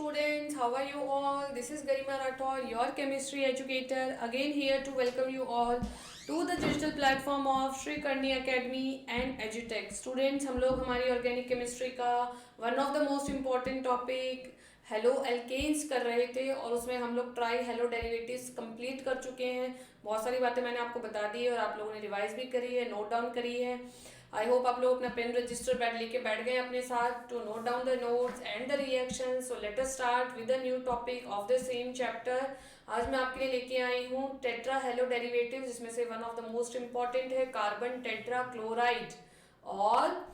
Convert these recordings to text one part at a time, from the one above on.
students, how are you all? This is Garima Rathore, your chemistry educator, again here to welcome you all to the digital platform of Sri Karni Academy and Edutech. Students, हम लोग हमारी organic chemistry का one of the most important topic haloalkanes कर रहे थे और उसमें हम लोग ट्राई हेलो डेरिवेटिव्स कंप्लीट कर चुके हैं। बहुत सारी बातें मैंने आपको बता दी है और आप लोगों ने रिवाइज भी करी है, नोट डाउन करी है। आई होप आप लोग अपना पेन रजिस्टर पैड लेके बैठ गए अपने साथ to note down the notes and the reaction. So let us start with a new topic of the same chapter. आज मैं आपके लिए लेके आई हूँ टेट्रा हेलो डेरिवेटिव्स, जिसमें से one of the most important है कार्बन टेट्रा क्लोराइड और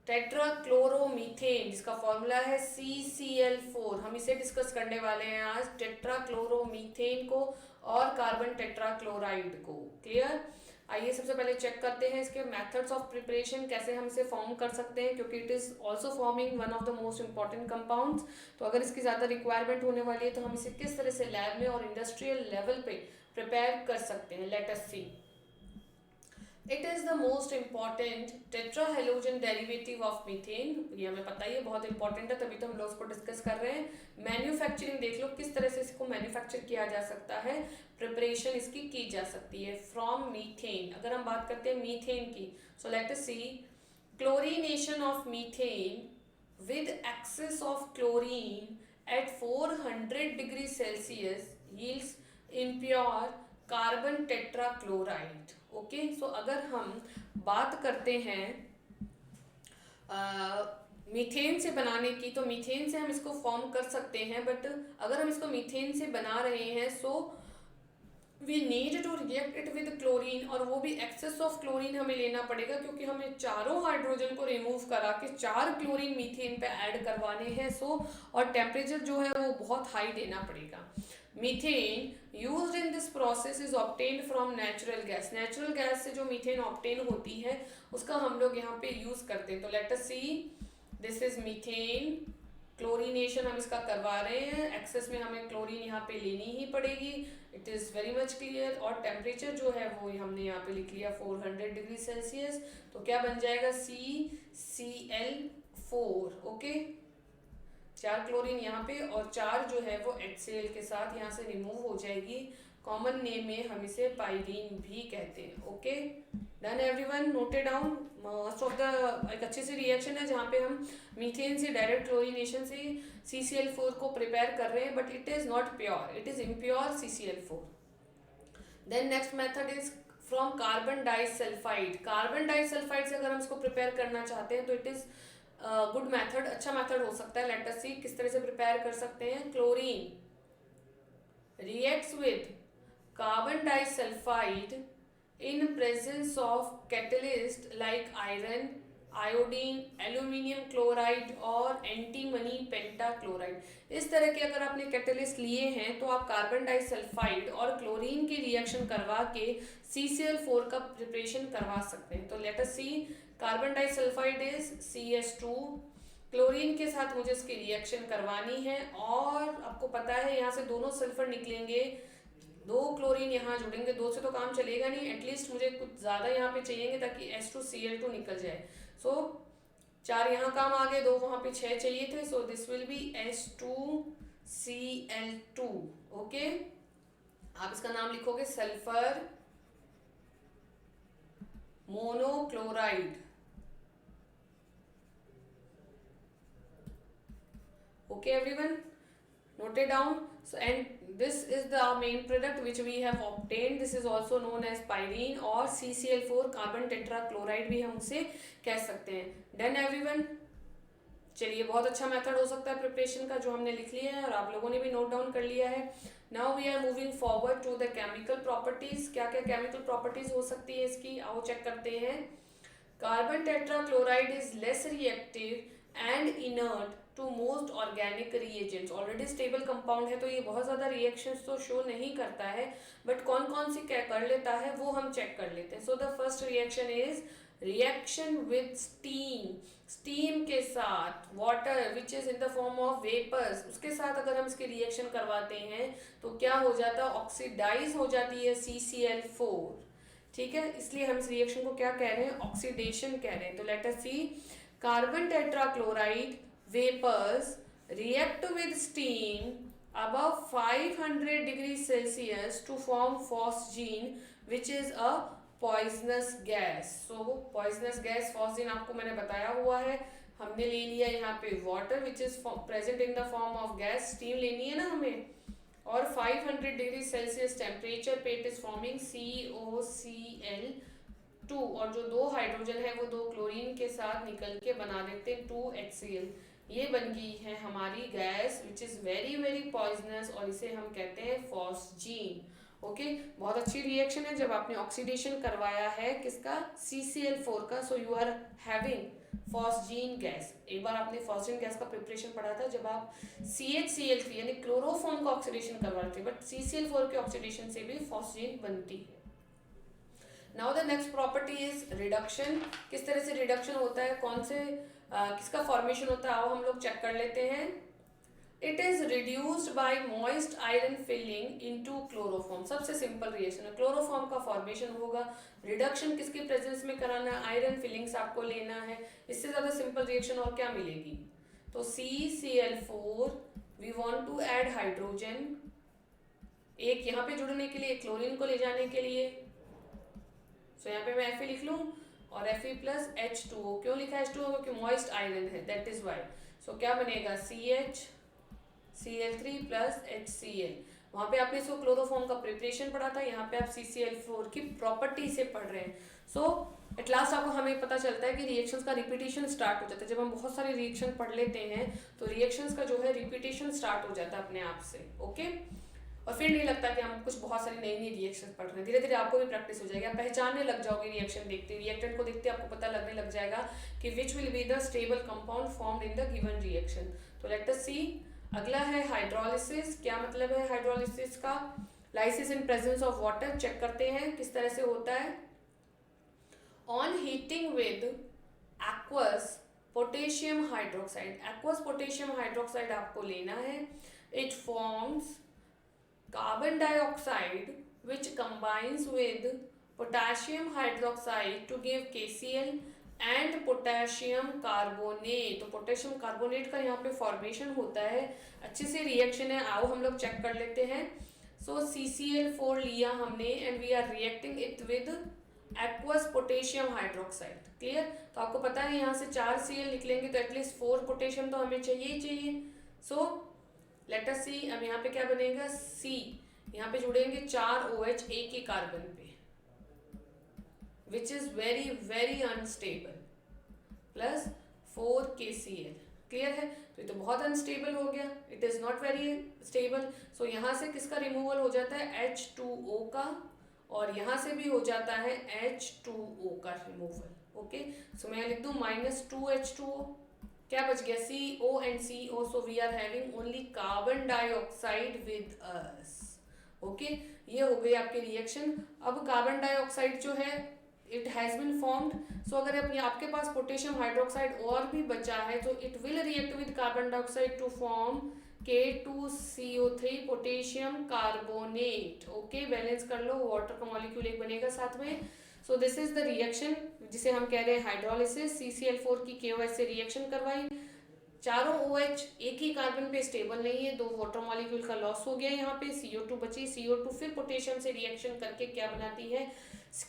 टेट्राक्लोरोमीथेन, जिसका फॉर्मूला है CCl4। हम इसे डिस्कस करने वाले हैं आज, टेट्राक्लोरोमीथेन को और कार्बन टेट्राक्लोराइड को। क्लियर? आइए सबसे पहले चेक करते हैं इसके मेथड्स ऑफ प्रिपरेशन, कैसे हम इसे फॉर्म कर सकते हैं, क्योंकि it is also forming one of the most important compounds. तो अगर इसकी ज़्यादा रिक्वायरमेंट होने वाली है तो हम इसे किस तरह से लैब में और इंडस्ट्रियल लेवल पे प्रिपेयर कर सकते हैं। Let us see. It is the most important tetrahalogen derivative of methane. ये हमें पता ही है, बहुत इंपॉर्टेंट है, तभी तो हम लोग उसको डिस्कस कर रहे हैं। मैन्युफैक्चरिंग देख लो किस तरह से इसको मैन्युफैक्चर किया जा सकता है, प्रिपरेशन इसकी की जा सकती है फ्रॉम मीथेन। अगर हम बात करते हैं मीथेन की, so let us see. Chlorination of methane with excess of chlorine at 400 degree Celsius yields impure carbon tetrachloride. Okay, so अगर हम बात करते हैं मीथेन से बनाने की, तो मीथेन से हम इसको फॉर्म कर सकते हैं, बट अगर हम इसको मीथेन से बना रहे हैं so we need to react it with chlorine, और वो भी एक्सेस ऑफ क्लोरीन हमें लेना पड़ेगा, क्योंकि हमें चारों हाइड्रोजन को रिमूव करा के 4 क्लोरीन मीथेन पे ऐड करवाने हैं। सो और टेम्परेचर जो है वो बहुत हाई देना पड़ेगा। Methane used in this process is obtained from natural gas. Natural gas से जो मीथेन ऑब्टेन होती है उसका हम लोग यहाँ पे यूज करते हैं। तो let us see, this is methane. Chlorination हम इसका करवा रहे हैं, एक्सेस में हमें क्लोरीन यहाँ पे लेनी ही पड़ेगी। It is very much clear. और टेम्परेचर जो है वो हमने यहाँ पे लिख लिया 400 डिग्री सेल्सियस। तो क्या बन जाएगा CCl4। ओके, 4 क्लोरीन यहाँ पे और 4 जो है वो HCl के साथ यहाँ से रिमूव हो जाएगी। कॉमन नेम में हम इसे पाइरीन भी कहते हैं। Okay, done everyone, noted down. Most of the एक अच्छी सी रिएक्शन है जहाँ पे हम मीथेन से डायरेक्ट क्लोरीनेशन से CCl4 को प्रिपेयर कर रहे हैं, but it is not pure, it is impure CCl4। Then next method is from carbon disulphide. Carbon disulphide से अगर हम इसको प्रिपेयर करना चाहते हैं तो इट इज़ गुड मेथड, अच्छा मेथड हो सकता है। लेट अस सी किस तरह से प्रिपेयर कर सकते हैं। Chlorine reacts with carbon disulphide in presence of catalyst like iron, iodine, aluminium chloride और एंटीमनी पेंटाक्लोराइड। इस तरह के अगर आपने कैटेलिस्ट लिए हैं तो आप कार्बन डाइसल्फाइड और क्लोरीन की रिएक्शन करवा के CCl4 का प्रिपरेशन करवा सकते हैं। तो let us see, carbon disulphide is CS2, chlorine के साथ मुझे इसकी रिएक्शन करवानी है, और आपको पता है यहाँ से दोनों सल्फर निकलेंगे, 2 क्लोरीन यहाँ जुड़ेंगे, 2 से तो काम चलेगा नहीं, एटलीस्ट मुझे कुछ ज़्यादा यहाँ पे चाहिए ताकि H2Cl2 निकल जाए। सो 4 यहाँ काम आ गए, 2 वहाँ पे 6 चाहिए थे। So this will be H2Cl2। Okay, आप इसका नाम लिखोगे sulphur monochloride. Okay everyone, noted down. So and this is the main product which we have obtained. This is also known as pyrene और CCl4 कार्बन टेट्राक्लोराइड भी हम उसे कह सकते हैं। डन एवरीवन, चलिए बहुत अच्छा मेथड हो सकता है प्रिपरेशन का जो हमने लिख लिया है और आप लोगों ने भी नोट डाउन कर लिया है। Now we are moving forward to the chemical properties. क्या क्या केमिकल प्रॉपर्टीज हो सकती है इसकी, आओ चेक करते हैं। Carbon tetrachloride is less reactive and inert to most organic reagents. Already stable compound है तो ये बहुत ज़्यादा रिएक्शंस तो शो नहीं करता है, बट कौन कौन सी क्या कर लेता है वो हम चेक कर लेते हैं। So the first reaction is reaction with steam. Steam के साथ water which is in the form of vapours, उसके साथ अगर हम इसकी रिएक्शन करवाते हैं तो क्या हो जाता है, ऑक्सीडाइज हो जाती है CCl4। ठीक है, इसलिए हम इस रिएक्शन को क्या कह रहे हैं, ऑक्सीडेशन कह रहे हैं। तो let us see, carbon tetrachloride vapours react with steam above 500 degrees Celsius to form phosgene which is a poisonous gas. So poisonous gas phosgene आपको मैंने बताया हुआ है. हमने ले लिया यहाँ पे water which is present in the form of gas. steam लेनी है ना हमें, और 500 डिग्री सेल्सियस टेम्परेचर पे इट इज फॉर्मिंग COCl2, और जो दो हाइड्रोजन है वो दो क्लोरीन के साथ निकल के बना देते हैं 2HCl. ये बन गई है हमारी gas which is very very poisonous, और इसे हम कहते हैं फॉस्जीन. ओके, बहुत अच्छी रिएक्शन है जब आपने ऑक्सीडेशन करवाया है किसका, CCl4 का. So you are having phosgene gas. एक बार आपने फॉस्जीन गैस का प्रिपरेशन पढ़ा था जब आप CHCl3 यानी क्लोरोफॉर्म का ऑक्सीडेशन करवा रहे थे, बट CCl4 के ऑक्सीडेशन से भी फॉस्जीन बनती है. Now the next property is reduction. किस तरह से रिडक्शन होता है, कौन से किसका फॉर्मेशन होता है, आओ हम लोग चेक कर लेते हैं. It is reduced by moist iron filling into chloroform. सबसे सिंपल रिएक्शन है, क्लोरोफॉर्म का फॉर्मेशन होगा. रिडक्शन किसके प्रेजेंस में कराना है, आयरन फिलिंग्स आपको लेना है. इससे ज़्यादा सिंपल रिएक्शन और क्या मिलेगी. तो CCl4 we want to add hydrogen, एक यहाँ पे जुड़ने के लिए, क्लोरीन को ले जाने के लिए. सो यहाँ पे मैं Fe लिख लूँ और Fe प्लस H2O. क्यों लिखा है H2O, क्योंकि मॉइस्ट आयरन है, दैट इज वाई. सो क्या बनेगा CHCl3 प्लस HCl. वहाँ पे आपने इसको क्लोरोफॉर्म का प्रिपरेशन पढ़ा था, यहाँ पे आप CCl4 की प्रॉपर्टी से पढ़ रहे हैं. सो एट लास्ट आपको हमें पता चलता है कि रिएक्शंस का रिपीटेशन स्टार्ट हो जाता है. जब हम बहुत सारे रिएक्शन पढ़ लेते हैं तो रिएक्शंस का जो है रिपीटेशन स्टार्ट हो जाता है अपने आप से. ओके, और फिर नहीं लगता कि हम कुछ बहुत सारी नई नई रिएक्शन पढ़ रहे हैं. धीरे धीरे आपको भी प्रैक्टिस हो जाएगी, आप पहचानने लग जाओगे रिएक्शन देखते, रिएक्टेंट को देखते आपको पता लगने लग जाएगा कि which will be the stable compound formed in the given reaction. तो लेट अस सी. अगला है हाइड्रोलिसिस. क्या मतलब है हाइड्रोलिसिस का, lysis in presence of water. Check करते हैं किस तरह से होता है. On heating with aqueous potassium hydroxide. Aqueous potassium hydroxide आपको लेना है. It forms carbon dioxide which combines with potassium hydroxide to give KCl and potassium carbonate. तो potassium carbonate का यहाँ पे फॉर्मेशन होता है. अच्छे से रिएक्शन है, आओ हम लोग चेक कर लेते हैं. सो CCl4 लिया हमने and we are reacting it with aqueous potassium hydroxide. Clear. तो आपको पता है यहाँ से 4 Cl निकलेंगे तो एटलीस्ट 4 पोटेशियम तो हमें चाहिए ही चाहिए. सो लेट अस सी. अब यहाँ पे क्या बनेगा, C. यहाँ पे जुड़ेंगे 4 OH एक ही कार्बन पे, which is very very unstable, plus 4 KCl. Clear है. तो ये तो बहुत अनस्टेबल हो गया, it is not very stable. So यहाँ से किसका रिमूवल हो जाता है, H2O का, और यहाँ से भी हो जाता है H2O का रिमूवल. ओके, सो मैं लिख दूँ -2H2O. क्या बच गया, CO and CO. So we are having only carbon dioxide with us. Okay, ये हो गई आपकी रिएक्शन. अब कार्बन डाइऑक्साइड जो है इट हैज बीन फॉर्म्ड. सो अगर आपके पास पोटेशियम हाइड्रोक्साइड और भी बचा है तो it will react with carbon dioxide to form K2CO3 potassium carbonate. Okay, balance कर लो, वाटर का मॉलिक्यूल एक बनेगा साथ में. So this is the reaction जिसे हम कह रहे हैं हाइड्रोलिसिस. CCl4 की KOH से रिएक्शन करवाई, चारों OH एक ही कार्बन पे स्टेबल नहीं है, 2 वाटर मॉलिक्यूल का लॉस हो गया. यहाँ पे CO2 बची. CO2 फिर पोटेशियम से रिएक्शन करके क्या बनाती है,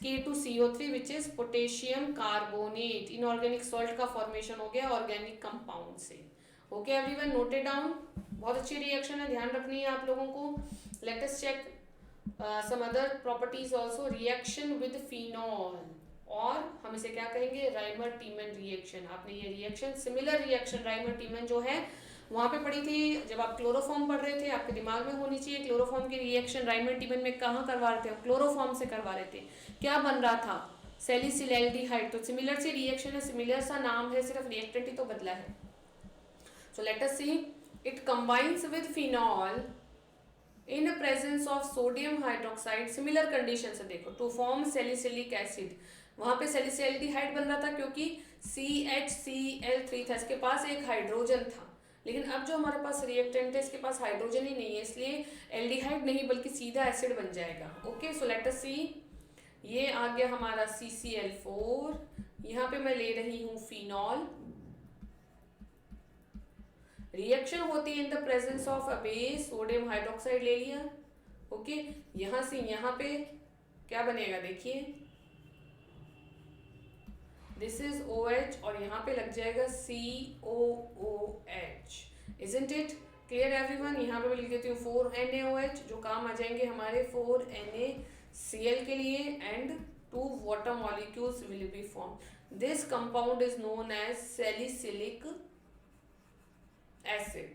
K2CO3 which is potassium carbonate. Inorganic salt का फॉर्मेशन हो गया ऑर्गेनिक कंपाउंड से. Okay everyone, noted down. बहुत अच्छी रिएक्शन है, ध्यान रखनी है आप लोगों को. Let us check some other properties also. reaction with phenol, और हम इसे क्या कहेंगे, राइमर टीमन रिएक्शन. आपने ये रिएक्शन, सिमिलर रिएक्शन राइमर टीमन जो है वहाँ पे पढ़ी थी जब आप क्लोरोफॉर्म पढ़ रहे थे, आपके दिमाग में होनी चाहिए. क्लोरोफॉर्म की रिएक्शन राइमर टीमन में कहाँ करवा रहे थे, क्लोरोफॉर्म से करवा रहे थे. क्या बन रहा था, सैलिसिलैल्डिहाइड. तो सिमिलर सी रिएक्शन है, सिमिलर सा नाम है, सिर्फ रिएक्टेंट ही तो बदला है. So let us see. It combines with phenol in presence of sodium hydroxide. Similar condition से देखो, टू फॉर्म सैलिसिलिक एसिड. वहाँ पे सैलिसिल्डिहाइड बन रहा था क्योंकि CHCl3 था, इसके पास एक हाइड्रोजन था. लेकिन अब जो हमारे पास रिएक्टेंट है इसके पास हाइड्रोजन ही नहीं है, इसलिए एल्डिहाइड नहीं बल्कि सीधा एसिड बन जाएगा. ओके, सो लेट अस सी. ये आ गया हमारा CCl4. यहाँ पे मैं ले रही हूँ फिनॉल. रिएक्शन होती है इन the presence of a base, sodium hydroxide ले लिया, ओके। यहाँ से यहाँ पे क्या बनेगा देखिए, दिस इज OH और यहाँ पे लग जाएगा COOH, isn't it clear everyone. यहाँ पे मैं लिख देती हूँ 4NaOH, जो काम आ जाएंगे हमारे 4NaCl के लिए, and 2 water molecules will be form. This compound is known as salicylic acid.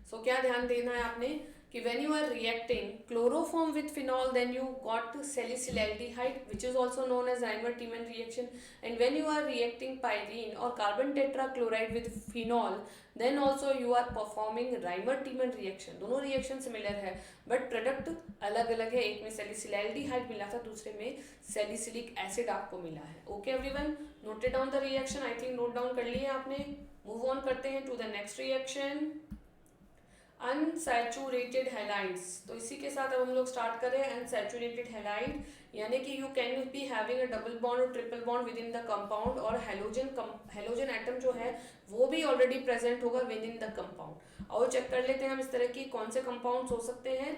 So क्या ध्यान देना है आपने कि when you are reacting chloroform with phenol, then you got salicylaldehyde, which is also known as Reimer-Tiemann reaction. And when you are reacting pyrene or carbon tetrachloride with phenol, then also you are performing Reimer-Tiemann reaction. दोनों reaction similar है, but product अलग अलग है। एक में salicylaldehyde मिला था, दूसरे में salicylic acid आपको मिला है। Okay everyone, noted down the reaction. I think note down कर लिया आपने। Move on करते हैं to the next reaction, unsaturated halides. तो इसी के साथ अब हम लोग स्टार्ट कर रहे हैं अनसैचुरेटेड हैलाइड, यानी कि you can be having a double bond और triple bond within the compound, और हेलोजन एटम जो है वो भी ऑलरेडी प्रेजेंट होगा विद इन द कंपाउंड। और चेक कर लेते हैं हम इस तरह की कौन से कंपाउंड्स हो सकते हैं।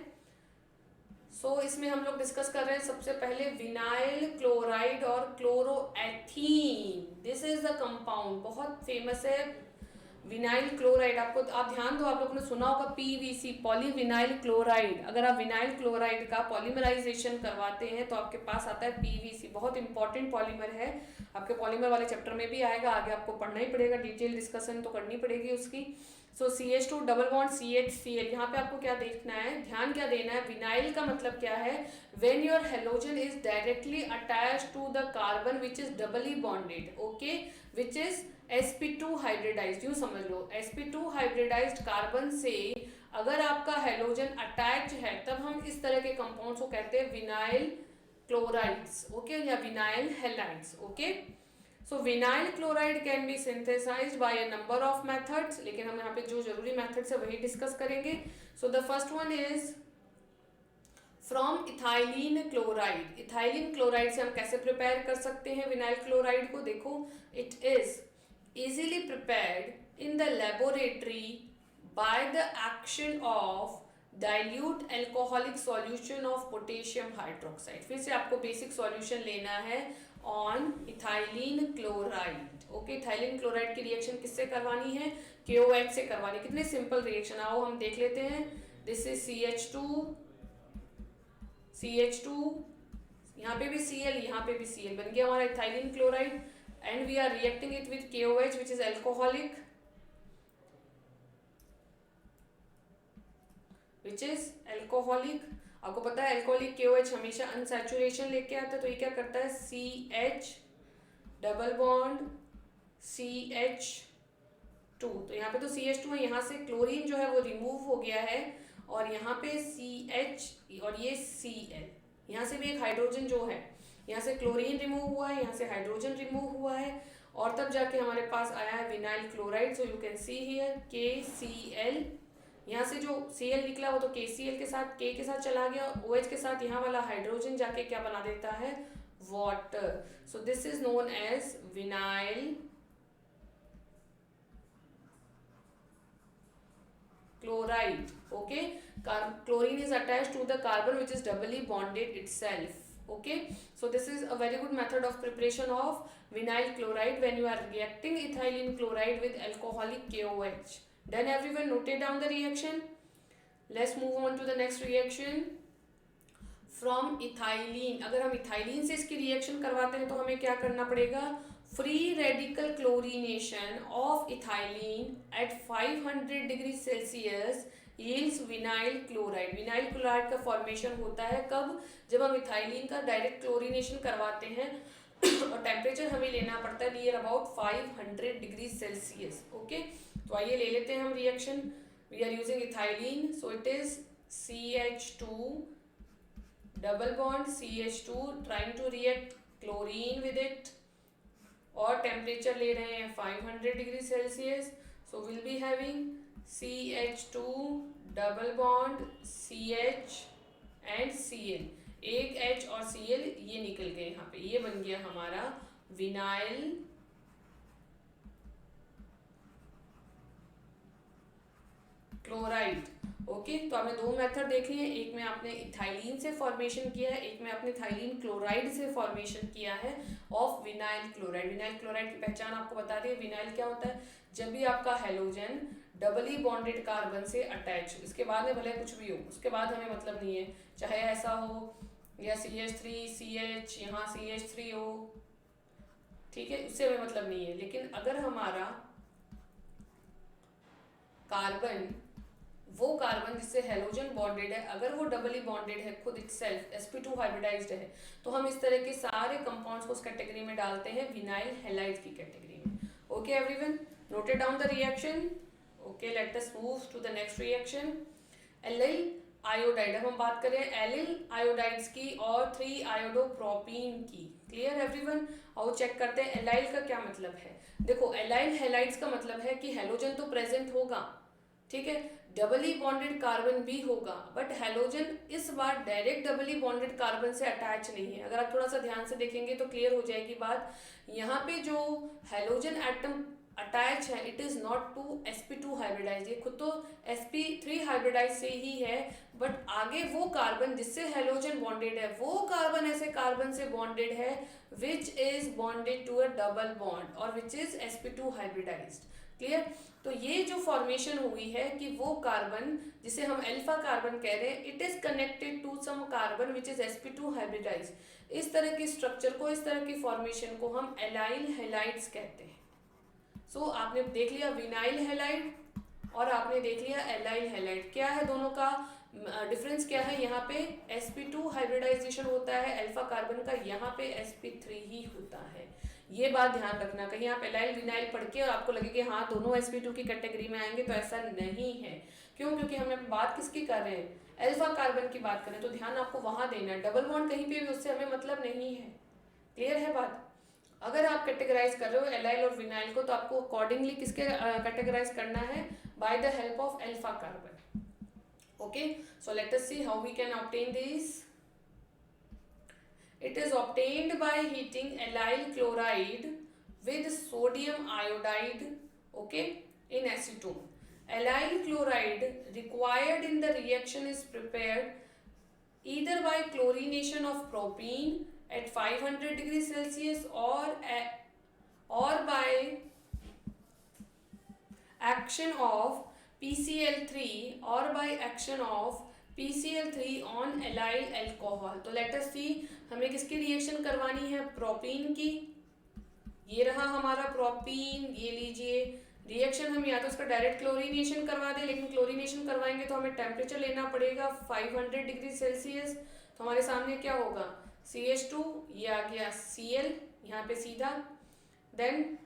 सो इसमें हम लोग डिस्कस कर रहे हैं सबसे पहले विनाइल क्लोराइड और क्लोरोएथीन। दिस इज द कंपाउंड, बहुत फेमस है विनाइल क्लोराइड। आपको आप ध्यान दो, आप लोगों ने सुना होगा PVC, पॉलीविनाइल क्लोराइड। अगर आप विनाइल क्लोराइड का पॉलीमराइजेशन करवाते हैं तो आपके पास आता है PVC, बहुत इंपॉर्टेंट पॉलीमर है, आपके पॉलीमर वाले चैप्टर में भी आएगा, आगे आपको पढ़ना ही पड़ेगा, डिटेल डिस्कशन तो करनी पड़ेगी उसकी। सो CH2 डबल बॉन्ड CHCl, यहाँ पे आपको क्या देखना है, ध्यान क्या देना है, विनाइल का मतलब क्या है, when your halogen is directly attached to the carbon which is doubly bonded, okay, which is sp2 hybridized. यूँ समझ लो, sp2 हाइब्रिडाइज्ड कार्बन से अगर आपका हेलोजन अटैच है, तब हम इस तरह के कंपाउंड्स को कहते हैं विनाइल क्लोराइड्स, ओके, या vinyl halides, okay. So vinyl chloride can be synthesized by a number of methods, लेकिन हम यहाँ पे जो जरूरी मेथड्स है वही डिस्कस करेंगे। सो the first one is from ethylene chloride. Ethylene chloride से हम कैसे प्रिपेयर कर सकते हैं विनाइल क्लोराइड को, देखो, it is easily prepared in the laboratory by the action of dilute alcoholic solution of potassium hydroxide। फिर से आपको बेसिक सॉल्यूशन लेना है on ethylene chloride, okay. Ethylene chloride की रिएक्शन किससे करवानी है, KOH से करवानी है। कितने सिंपल रिएक्शन, आओ हम देख लेते हैं। दिस इज CH2, यहाँ पे भी Cl, यहाँ पे भी Cl, बन गया हमारा ethylene chloride, and we are reacting it with KOH which is alcoholic, आपको पता है अल्कोहलिक KOH हमेशा अनसैचुरेशन लेके आता है, तो ये क्या करता है, CH डबल बॉन्ड CH2, तो यहाँ पे तो CH2 है, यहाँ से क्लोरीन जो है वो रिमूव हो गया है, और यहाँ पे CH और ये Cl, यहाँ से भी एक हाइड्रोजन जो है, यहाँ से क्लोरीन रिमूव हुआ है, यहाँ से हाइड्रोजन रिमूव हुआ है, और तब जाके हमारे पास आया है vinyl chloride. So you can see here KCl, यहाँ से जो Cl निकला वो तो KCl के साथ, K के साथ चला गया, OH के साथ यहाँ वाला हाइड्रोजन जाके क्या बना देता है, water. So this is known as vinyl chloride, okay. Chlorine is attached to the carbon which is doubly bonded itself, okay. So this is a very good method of preparation of vinyl chloride when you are reacting ethylene chloride with alcoholic KOH. Then everyone noted down the reaction. Let's move on to the next reaction. From ethylene, अगर हम ethylene से इसकी reaction करवाते हैं तो हमें क्या करना पड़ेगा, free radical chlorination of ethylene at 500 degree Celsius yields vinyl chloride. Vinyl chloride का फॉर्मेशन होता है कब, जब हम इथाइलिन का डायरेक्ट क्लोरीनेशन करवाते हैं और टेम्परेचर हमें लेना पड़ता है near about 500 degree Celsius, okay. तो आइए ले लेते हैं हम reaction. We are using ethylene, so it is CH2 double bond CH2 trying to react chlorine with it, और टेम्परेचर ले रहे हैं 500 degree Celsius. So will be having CH2 double bond CH and Cl, एक H और Cl ये निकल गए यहाँ पे, ये बन गया हमारा विनाइल क्लोराइड। ओके, तो आपने दो मेथड देख लिए, एक में आपने इथाइलिन से फॉर्मेशन किया है, एक में आपने इथाइलिन क्लोराइड से फॉर्मेशन किया है of vinyl chloride. Vinyl chloride की पहचान आपको बता दी। विनाइल क्या होता है? जब भी आपका हेलोजन डबली बॉन्डेड कार्बन से अटैच हो, इसके बाद में भले कुछ भी हो, उसके बाद हमें मतलब नहीं है, चाहे ऐसा हो या CH3 CH यहाँ CH3 हो, ठीक है, उससे हमें मतलब नहीं है। लेकिन अगर हमारा कार्बन, वो कार्बन जिससे हेलोजन बॉन्डेड है, अगर वो डबली बॉन्डेड है खुद इटसेल्फ, sp2 हाइब्रिडाइज्ड है, तो हम इस तरह के सारे कंपाउंड्स को उस कैटेगरी में डालते हैं, विनाइल हैलाइड की कैटेगरी में। Okay everyone, noted down the reaction. Okay, let us move to the next reaction. Allyl iodide, अब हम बात करें एलिल आयोडाइड्स की और 3 आयोडोप्रोपीन की। Clear everyone? और चेक करते हैं एलाइल का क्या मतलब है। देखो, एलाइल हैलाइड्स का मतलब है कि हेलोजन तो प्रेजेंट होगा, ठीक है, डबली बॉन्डेड कार्बन भी होगा, बट हेलोजन इस बार डायरेक्ट डबली बॉन्डेड कार्बन से अटैच नहीं है। अगर आप थोड़ा सा ध्यान से देखेंगे तो क्लियर हो जाएगी बात। यहाँ पे जो हेलोजन एटम अटैच है, it is not to sp2 hybridize, ये खुद तो sp3 हाइब्रिडाइज से ही है, बट आगे वो कार्बन जिससे हेलोजन बॉन्डेड है, वो कार्बन ऐसे कार्बन से बॉन्डेड है which is bonded to a double bond और which is sp2 hybridised. Clear? तो ये जो फॉर्मेशन हुई है कि वो कार्बन जिसे हम अल्फा कार्बन कह रहे हैं, it is connected to some carbon which is sp2 hybridize. इस तरह के स्ट्रक्चर को, इस तरह की फॉर्मेशन को हम एलाइल हैलाइड्स कहते हैं। सो आपने देख लिया विनाइल हैलाइड और आपने देख लिया एलाइल हैलाइड। क्या है दोनों का डिफरेंस? क्या है? यहाँ पे sp2 हाइब्रिडाइजेशन होता है अल्फा कार्बन का, यहाँ पे sp3 ही होता है। ये बात ध्यान रखना, कहीं आप एलाइल विनाइल पढ़ के और आपको लगे कि हाँ दोनों sp2 की कैटेगरी में आएंगे, तो ऐसा नहीं है। क्यों? क्योंकि हम बात किसकी कर रहे हैं? अल्फा कार्बन की बात करें, तो ध्यान आपको वहां देना है। डबल बॉन्ड कहीं पे भी उससे हमें मतलब नहीं है। क्लियर है बात? अगर आप कैटेगराइज कर रहे हो एलाइल और विनाइल को, तो आपको अकॉर्डिंगली किसके कैटेगराइज करना है? By the help of alpha carbon. Okay, so let us see how we can obtain this. It is obtained by heating allyl chloride with sodium iodide, okay, in acetone. Allyl chloride required in the reaction is prepared either by chlorination of propene at 500 degrees Celsius or by action of PCl3 or by action of PCl3 on allyl alcohol। तो let us सी, हमें किसकी reaction करवानी है? Propene की। ये रहा हमारा propene, ये लीजिए रिएक्शन। हम या तो इसका डायरेक्ट क्लोरीनेशन करवा दें, लेकिन क्लोरीनेशन करवाएंगे तो हमें टेम्परेचर लेना पड़ेगा 500 डिग्री सेल्सियस। तो हमारे सामने क्या होगा? CH2, ये आ गया Cl यहाँ पे सीधा, then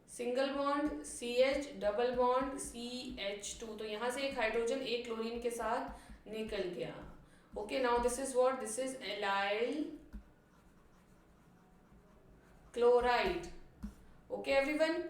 single bond CH, double bond CH2, तो यहाँ से एक हाइड्रोजन एक क्लोरीन के साथ निकल गया। Okay, now this is what? This is allyl chloride. Okay everyone,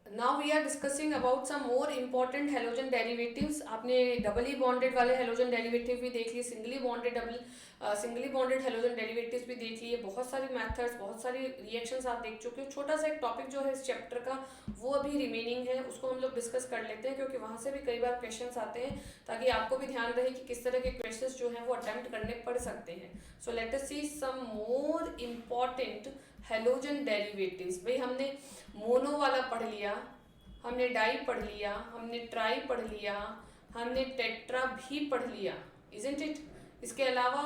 now we are discussing about some more important halogen derivatives. आपने डबली बॉन्डेड वाले हेलोजन डेरिवेटिव भी देख लिए, सिंगली बॉन्डेड हेलोजन डेरिवेटिव्स भी देख लिए, बहुत सारी मेथड्स, बहुत सारी रिएक्शंस आप देख चुके हो। छोटा सा एक टॉपिक जो है इस चैप्टर का वो अभी रिमेनिंग है, उसको हम लोग डिस्कस कर लेते हैं, क्योंकि वहाँ से भी कई बार क्वेश्चंस आते हैं, ताकि आपको भी ध्यान रहे कि किस तरह के क्वेश्चंस जो हैं वो अटेम्प्ट करने पड़ सकते हैं। सो लेट अस सी सम मोर इम्पॉर्टेंट हेलोजन डेरिवेटिव्स। भाई हमने मोनो वाला पढ़ लिया, हमने डाई पढ़ लिया, हमने ट्राई पढ़ लिया, हमने टेट्रा भी पढ़ लिया, इजंट इट? इसके अलावा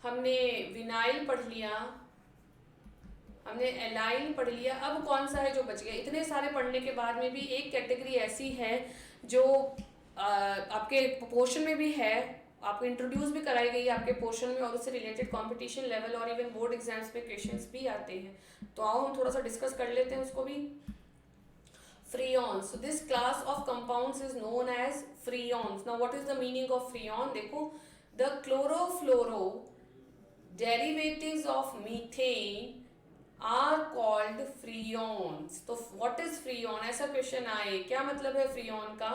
हमने विनाइल पढ़ लिया, हमने एलाइल पढ़ लिया। अब कौन सा है जो बच गया? इतने सारे पढ़ने के बाद में भी एक कैटेगरी ऐसी है जो आपके पोर्शन में भी है, आपको इंट्रोड्यूस भी कराई गई है आपके पोर्शन में, और उससे रिलेटेड कंपटीशन लेवल और इवन बोर्ड एग्जाम्स में क्वेश्चंस भी आते हैं। तो आओ हम थोड़ा सा डिस्कस कर लेते हैं उसको भी। Freons. So this class of compounds is known as freons. Now what is the meaning of freon? देखो, the chlorofluoro derivatives of methane are called freons. तो what is freon? ऐसा क्वेश्चन आए, क्या मतलब है freon का?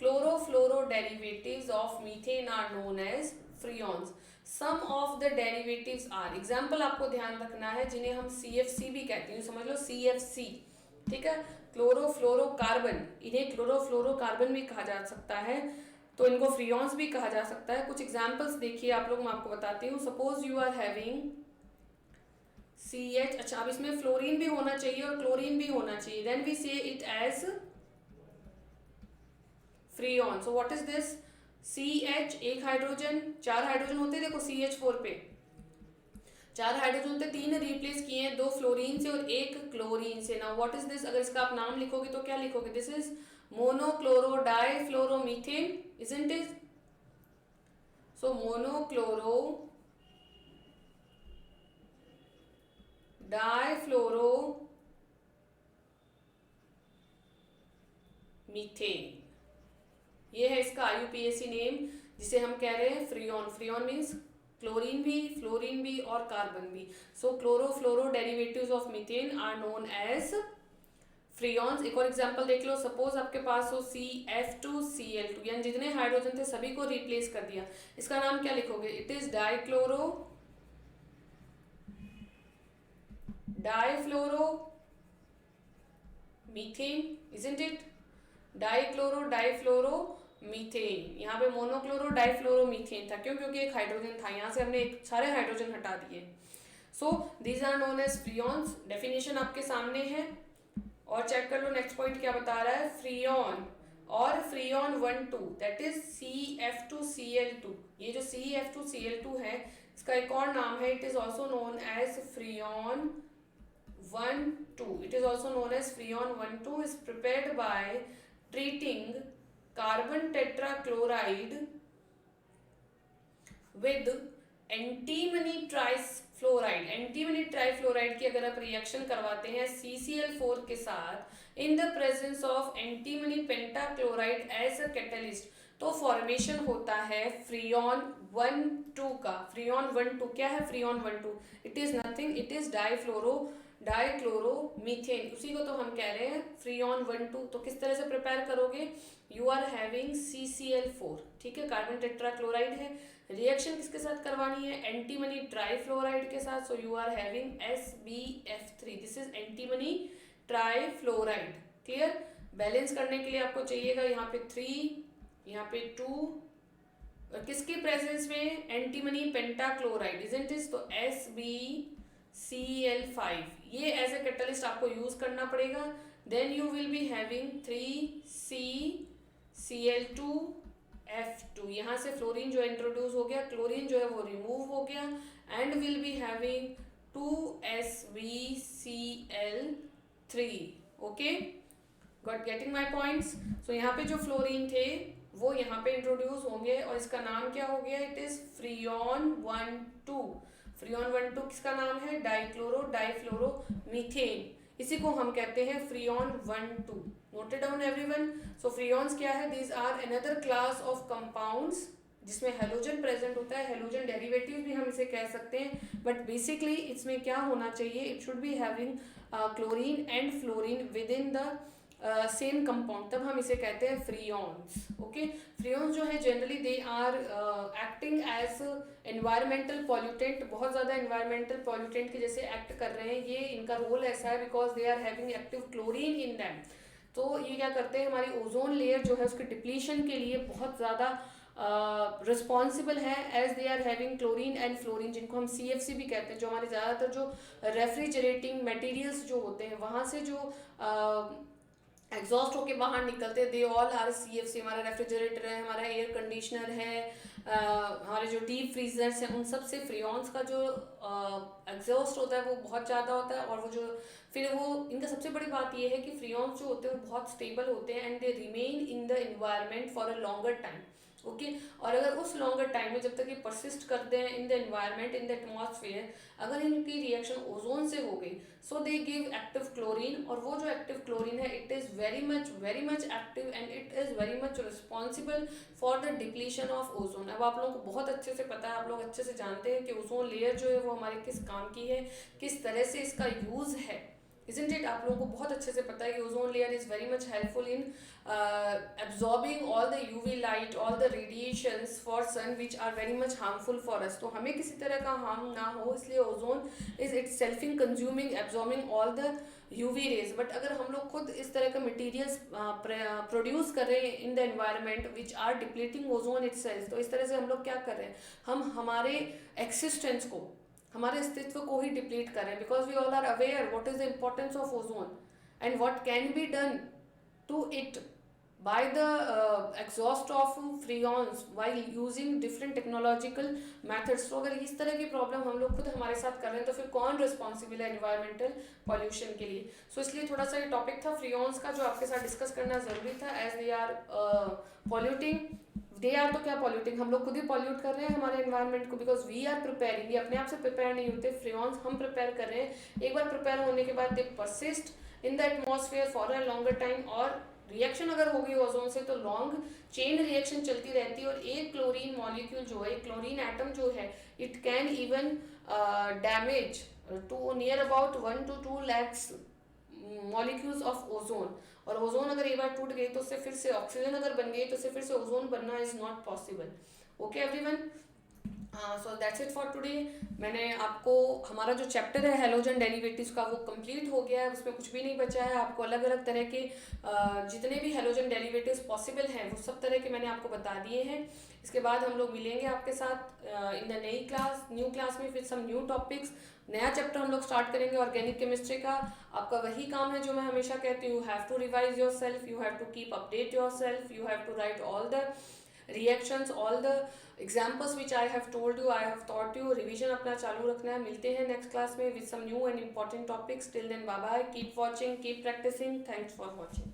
Chlorofluoro derivatives of methane are known as freons. Some of the derivatives are, example आपको ध्यान रखना है, जिन्हें हम CFC भी कहते हैं, समझ लो CFC, ठीक है। क्लोरोफ्लोरोकार्बन, इन्हें क्लोरोफ्लोरोकार्बन भी कहा जा सकता है, तो इनको फ्रियॉन्स भी कहा जा सकता है। कुछ एग्जांपल्स देखिए आप लोग, मैं आपको बताती हूँ। Suppose you are having CH, अच्छा अब इसमें फ्लोरीन भी होना चाहिए और क्लोरीन भी होना चाहिए, then we say it as freon. So what is this? CH, एक हाइड्रोजन, 4 हाइड्रोजन होते हैं देखो CH4 पे, 4 हाइड्रोजन होते, 3 रिप्लेस किए हैं, 2 फ्लोरीन से और 1 क्लोरीन से। Now what is this? अगर इसका आप नाम लिखोगे तो क्या लिखोगे? This is monochloro difluoromethane, isn't it? So monochloro difluoro methane, ये है इसका IUPAC नेम, जिसे हम कह रहे हैं फ्रियॉन। फ्रियॉन मीन्स क्लोरीन भी, फ्लोरीन भी और कार्बन भी। So chlorofluoro derivatives of methane are known as freons. एक और एग्जांपल देख लो। सपोज आपके पास हो CF2Cl2, यानी जितने हाइड्रोजन थे सभी को रिप्लेस कर दिया, इसका नाम क्या लिखोगे? It is difluoro methane, isn't it? Difluoro methane. यहाँ पे मोनोक्लोरो डाइफ्लोरो मीथेन था, क्यों? क्योंकि एक हाइड्रोजन था, यहाँ से हमने एक सारे हाइड्रोजन हटा दिए। So these are known as freons. Definition आपके सामने है, और चेक कर लो नेक्स्ट पॉइंट क्या बता रहा है। फ्रियॉन और फ्रियॉन 1,2 दैट इज CF2Cl2। ये जो CF2Cl2 है, इसका एक और नाम है, it is also known as freon 1,2। It is also known as Freon 1,2 is prepared by treating carbon tetrachloride with antimony trifluoride। Antimony trifluoride की अगर आप रिएक्शन करवाते हैं CCl4 के साथ in the presence of antimony pentachloride as a catalyst, तो formation होता है फ्रियॉन 1,2 का। फ्रियॉन 1,2 क्या है? Freon 1,2 it is nothing, it is dichloromethane, उसी को तो हम कह रहे हैं फ्रियॉन 1,2। तो किस तरह से प्रिपेयर करोगे? यू आर हैविंग CCl4, ठीक है, कार्बन टेट्राक्लोराइड है, रिएक्शन किसके साथ करवानी है? एंटीमनी ट्राइफ्लोराइड के साथ। So you are having SbF3, this is antimony trifluoride. Clear? Balance करने के लिए आपको चाहिएगा यहाँ पे 3, यहाँ पे 2, और किसके प्रेजेंस में? Antimony pentachloride, isn't it? तो SbCl5, ये एज ए कैटलिस्ट आपको यूज करना पड़ेगा। Then you will be having 3CCl2F2, यहाँ से फ्लोरीन जो इंट्रोड्यूस हो गया, क्लोरीन जो है वो रिमूव हो गया, and will be having 2SbCl3। Okay, got getting my points? So यहाँ पे जो फ्लोरीन थे वो यहाँ पे इंट्रोड्यूस होंगे, और इसका नाम क्या हो गया? It is freon 1,2। फ्रियॉन 1,2 किसका नाम है? डाइफ्लोरोमीथेन, इसी को हम कहते हैं freon 1,2। Noted down everyone? So freons क्या है? These are another class of compounds जिसमें हेलोजन प्रेजेंट होता है, हेलोजन डेरिवेटिव भी हम इसे कह सकते हैं, बट बेसिकली इसमें क्या होना चाहिए? It should be having chlorine and fluorine with in the same compound, तब हम इसे कहते हैं फ्रियॉन्स। ओके, फ्रियॉन्स जो है generally they are acting as environmental pollutant, बहुत ज़्यादा एनवायरमेंटल पॉल्यूटेंट के जैसे एक्ट कर रहे हैं। ये इनका रोल ऐसा है because they are having active chlorine in them. तो ये क्या करते हैं? हमारी ओजोन लेयर जो है उसके डिप्लीशन के लिए बहुत ज़्यादा रिस्पॉन्सिबल है, as they are having chlorine and fluorine, जिनको हम CFC भी कहते हैं। जो हमारे ज़्यादातर जो रेफ्रिजरेटिंग मटेरियल्स जो होते हैं वहाँ से जो एग्जॉस्ट होके बाहर निकलते, दे ऑल आर CFC। हमारा रेफ्रिजरेटर है, हमारा एयर कंडीशनर है, हमारे जो डीप फ्रीजर्स हैं, उन सब से फ्रियॉन्स का जो एग्जॉस्ट होता है वो बहुत ज़्यादा होता है। और वो जो फिर वो इनका सबसे बड़ी बात ये है कि फ्रियॉन्स जो होते हैं वो बहुत स्टेबल होते हैं, and they remain in the environment for a longer time. Okay, और अगर उस लॉन्गर टाइम में जब तक ये परसिस्ट करते हैं in the environment, in the atmosphere, अगर इनकी रिएक्शन ओजोन से हो गई, सो दे गिव एक्टिव क्लोरीन, और वो जो एक्टिव क्लोरीन है it is very much active and it is very much responsible for the depletion of ozone. अब आप लोगों को बहुत अच्छे से पता है, आप लोग अच्छे से जानते हैं कि ओजोन लेयर जो है वो हमारे किस काम की है, किस तरह से इसका यूज़ है, isn't it? आप लोगों को बहुत अच्छे से पता है कि ozone layer is very much helpful in absorbing all the UV light, all the radiations for sun which are very much harmful for us। तो हमें किसी तरह का हार्म ना हो, इसलिए ozone is itself in consuming, absorbing all the UV rays, but अगर हम लोग खुद इस तरह का मटेरियल्स प्रोड्यूस कर रहे हैं in the environment which are depleting ozone itself, तो इस तरह से हम लोग क्या कर रहे हैं, हम हमारे एक्सिस्टेंस को, हमारे अस्तित्व को ही डिप्लीट कर रहे हैं, because we all are aware what is the importance of ozone and what can be done to it by the exhaust of freons while using different technological methods. तो अगर इस तरह की प्रॉब्लम हम लोग खुद हमारे साथ कर रहे हैं तो फिर कौन रिस्पॉन्सिबल है एनवायरमेंटल पॉल्यूशन के लिए. सो इसलिए थोड़ा सा ये टॉपिक था फ्रीऑन्स का जो आपके साथ डिस्कस करना ज़रूरी था, as they are polluting. They are तो क्या पॉल्यूटिंग, हम लोग खुद ही पॉल्यूट कर रहे हैं हमारे एनवायरनमेंट को, बिकॉज वी आर प्रिपेयरिंग. ये अपने आप से प्रिपेयर नहीं होते, फ्रीऑन्स हम प्रिपेयर कर रहे हैं. एक बार प्रिपेयर होने के बाद दे persist in the atmosphere for a longer time, और रिएक्शन अगर होगी ओजोन से तो लॉन्ग चेन रिएक्शन चलती रहती है, और एक क्लोरीन मॉलिक्यूल जो है, क्लोरीन एटम जो है, it can even damage to near about 1 to 2 lakhs molecules of ozone. और ओजोन अगर एक बार टूट गई तो उससे फिर से ऑक्सीजन अगर बन गई तो उससे फिर से ओजोन बनना is not possible. Okay everyone, so that's it for today. मैंने आपको हमारा जो चैप्टर है हेलोजन डेरिवेटिव्स का वो कंप्लीट हो गया है, उसमें कुछ भी नहीं बचा है. आपको अलग अलग तरह के जितने भी हेलोजन डेरिवेटिव्स पॉसिबल हैं वो सब तरह के मैंने आपको बता दिए हैं. इसके बाद हम लोग मिलेंगे आपके साथ इन द नई क्लास, न्यू क्लास में, फिर सम न्यू टॉपिक्स. नया चैप्टर हम लोग स्टार्ट करेंगे ऑर्गेनिक केमिस्ट्री का. आपका वही काम है जो मैं हमेशा कहती हूँ, you have to revise yourself, you have to keep update yourself, you have to write all the reactions, all the examples which I have told you, I have taught you. revision अपना चालू रखना है. मिलते हैं next class में with some new and important topics. Till then, bye bye, keep watching, keep practicing. Thanks for watching.